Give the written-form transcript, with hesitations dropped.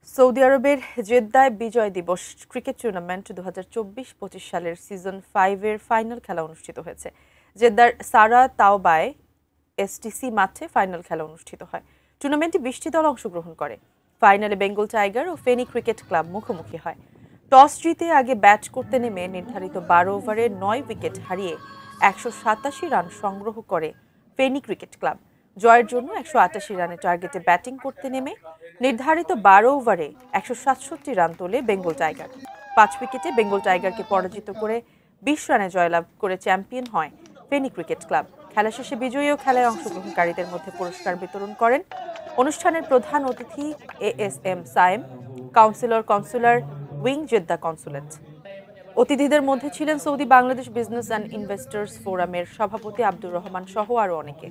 Saudi আরবের জেদ্দায় বিজয় দিবস cricket tournament 2024-25 সালের সিজন 5 এর ফাইনাল খেলা অনুষ্ঠিত হয়েছে। জেদ্দার সারা তাওবায় এসটিসি মাঠে ফাইনাল খেলা অনুষ্ঠিত হয়। টুর্নামেন্টে 20টি দল অংশগ্রহণ করে। ফাইনালে বেঙ্গল টাইগার ও ফেনী ক্রিকেট ক্লাব মুখোমুখি হয়। টস জিতে আগে ব্যাট করতে নেমে নির্ধারিত 12 ওভারে 9 উইকেট হারিয়ে 187 রান সংগ্রহ করে ফেনী ক্রিকেট ক্লাব। জয়ের জন্য 188 রানের টার্গেটে ব্যাটিং করতে নেমে নির্ধারিত 12 ওভারে 167 রান তোলে বেঙ্গল টাইগার। 5 উইকেটে বেঙ্গল টাইগারকে পরাজিত করে 20 রানে জয়লাভ করে চ্যাম্পিয়ন হয় ফেনী ক্রিকেট ক্লাব। খেলা শেষে বিজয়ী ও খেলায় অংশগ্রহণকারীদের মধ্যে পুরস্কার বিতরণ করেন অনুষ্ঠানের প্রধান অতিথি ASM Sayem, consular wing Jeddah consulate. অতিথিদের মধ্যে ছিলেন Saudi Bangladesh business and investors ফোরামের সভাপতি আব্দুর রহমান সহ আরও অনেকে।